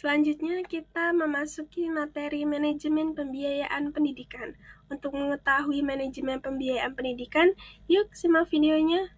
Selanjutnya kita memasuki materi manajemen pembiayaan pendidikan. Untuk mengetahui manajemen pembiayaan pendidikan, yuk simak videonya.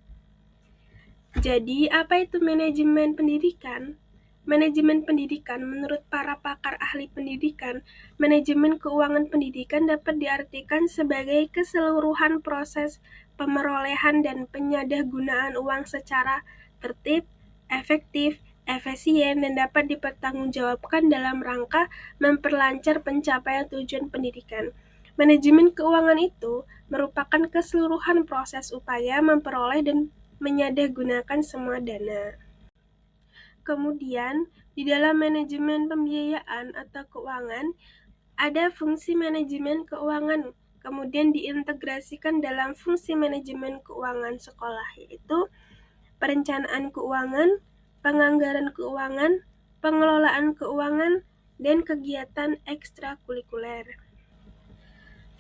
Jadi, apa itu manajemen pendidikan? Manajemen pendidikan menurut para pakar ahli pendidikan, manajemen keuangan pendidikan dapat diartikan sebagai keseluruhan proses pemerolehan dan penyalahgunaan uang secara tertib, efektif, efisien, dan dapat dipertanggungjawabkan dalam rangka memperlancar pencapaian tujuan pendidikan. Manajemen keuangan itu merupakan keseluruhan proses upaya memperoleh dan menyalahgunakan semua dana. Kemudian, di dalam manajemen pembiayaan atau keuangan, ada fungsi manajemen keuangan, kemudian diintegrasikan dalam fungsi manajemen keuangan sekolah, yaitu perencanaan keuangan, penganggaran keuangan, pengelolaan keuangan, dan kegiatan ekstrakurikuler.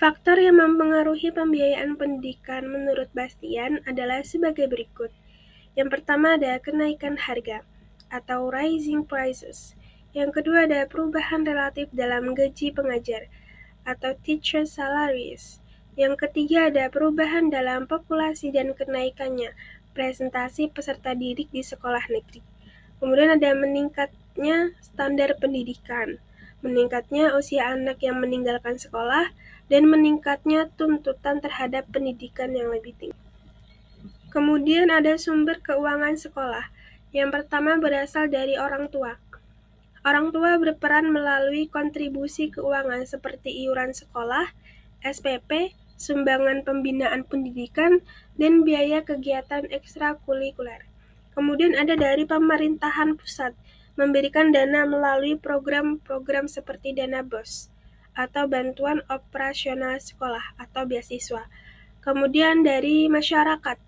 Faktor yang mempengaruhi pembiayaan pendidikan menurut Bastian adalah sebagai berikut. Yang pertama ada kenaikan harga atau rising prices. Yang kedua ada perubahan relatif dalam gaji pengajar atau teacher salaries. Yang ketiga ada perubahan dalam populasi dan kenaikannya presentasi peserta didik di sekolah negeri. Kemudian ada meningkatnya standar pendidikan, meningkatnya usia anak yang meninggalkan sekolah, dan meningkatnya tuntutan terhadap pendidikan yang lebih tinggi. Kemudian ada sumber keuangan sekolah. Yang pertama berasal dari orang tua. Orang tua berperan melalui kontribusi keuangan seperti iuran sekolah, SPP, sumbangan pembinaan pendidikan, dan biaya kegiatan ekstrakurikuler. Kemudian ada dari pemerintahan pusat, memberikan dana melalui program-program seperti dana BOS atau bantuan operasional sekolah atau beasiswa. Kemudian dari masyarakat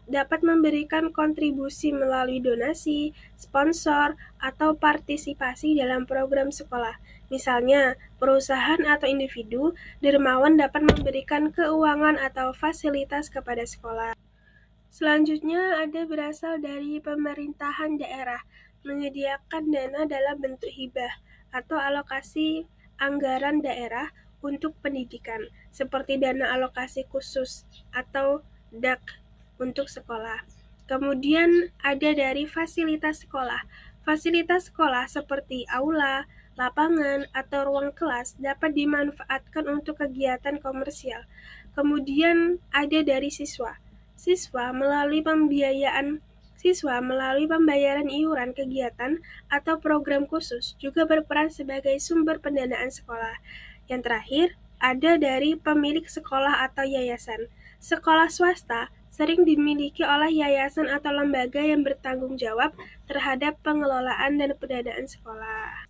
dapat memberikan kontribusi melalui donasi, sponsor, atau partisipasi dalam program sekolah. Misalnya, perusahaan atau individu dermawan dapat memberikan keuangan atau fasilitas kepada sekolah. Selanjutnya ada berasal dari pemerintahan daerah, menyediakan dana dalam bentuk hibah atau alokasi anggaran daerah untuk pendidikan, seperti dana alokasi khusus atau DAK untuk sekolah. Kemudian ada dari fasilitas sekolah. Fasilitas sekolah seperti aula, lapangan, atau ruang kelas dapat dimanfaatkan untuk kegiatan komersial. Kemudian ada dari siswa. Siswa melalui pembayaran iuran kegiatan atau program khusus juga berperan sebagai sumber pendanaan sekolah. Yang terakhir, ada dari pemilik sekolah atau yayasan. Sekolah swasta sering dimiliki oleh yayasan atau lembaga yang bertanggung jawab terhadap pengelolaan dan pendanaan sekolah.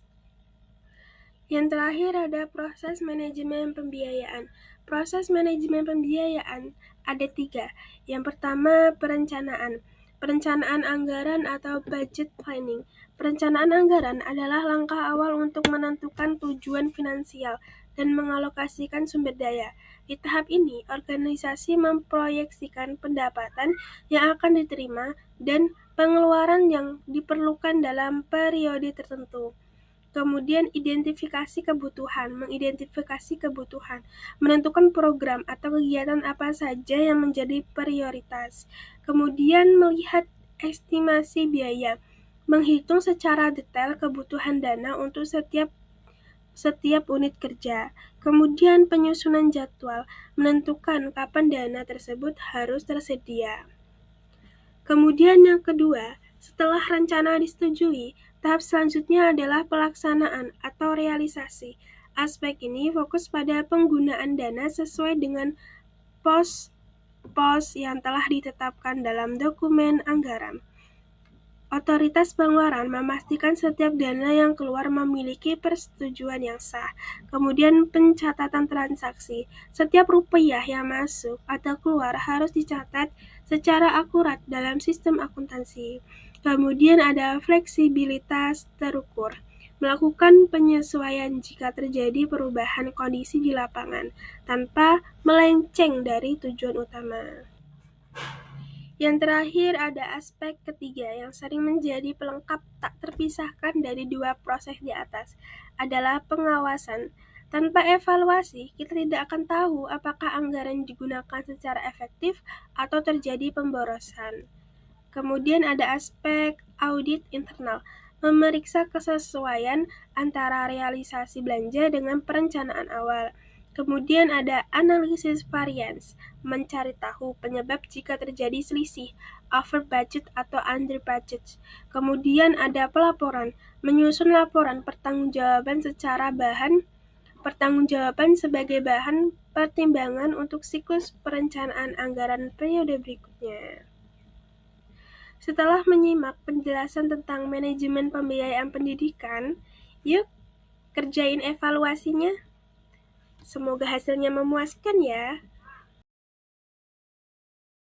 Yang terakhir ada proses manajemen pembiayaan. Proses manajemen pembiayaan ada 3. Yang pertama, perencanaan. Perencanaan anggaran atau budget planning. Perencanaan anggaran adalah langkah awal untuk menentukan tujuan finansial dan mengalokasikan sumber daya. Di tahap ini, organisasi memproyeksikan pendapatan yang akan diterima dan pengeluaran yang diperlukan dalam periode tertentu. Kemudian mengidentifikasi kebutuhan, menentukan program atau kegiatan apa saja yang menjadi prioritas. Kemudian melihat estimasi biaya, menghitung secara detail kebutuhan dana untuk setiap unit kerja. Kemudian penyusunan jadwal, menentukan kapan dana tersebut harus tersedia. Kemudian yang kedua, setelah rencana disetujui, tahap selanjutnya adalah pelaksanaan atau realisasi. Aspek ini fokus pada penggunaan dana sesuai dengan pos yang telah ditetapkan dalam dokumen anggaran. Otoritas pengeluaran memastikan setiap dana yang keluar memiliki persetujuan yang sah. Kemudian pencatatan transaksi. Setiap rupiah yang masuk atau keluar harus dicatat secara akurat dalam sistem akuntansi. Kemudian ada fleksibilitas terukur. Melakukan penyesuaian jika terjadi perubahan kondisi di lapangan tanpa melenceng dari tujuan utama. Yang terakhir ada aspek ketiga yang sering menjadi pelengkap tak terpisahkan dari dua proses di atas, adalah pengawasan. Tanpa evaluasi, kita tidak akan tahu apakah anggaran digunakan secara efektif atau terjadi pemborosan. Kemudian ada aspek audit internal, memeriksa kesesuaian antara realisasi belanja dengan perencanaan awal. Kemudian ada analisis variance, mencari tahu penyebab jika terjadi selisih, over budget atau under budget. Kemudian ada pelaporan, menyusun laporan pertanggungjawaban sebagai bahan pertimbangan untuk siklus perencanaan anggaran periode berikutnya. Setelah menyimak penjelasan tentang manajemen pembiayaan pendidikan, yuk kerjain evaluasinya. Semoga hasilnya memuaskan ya.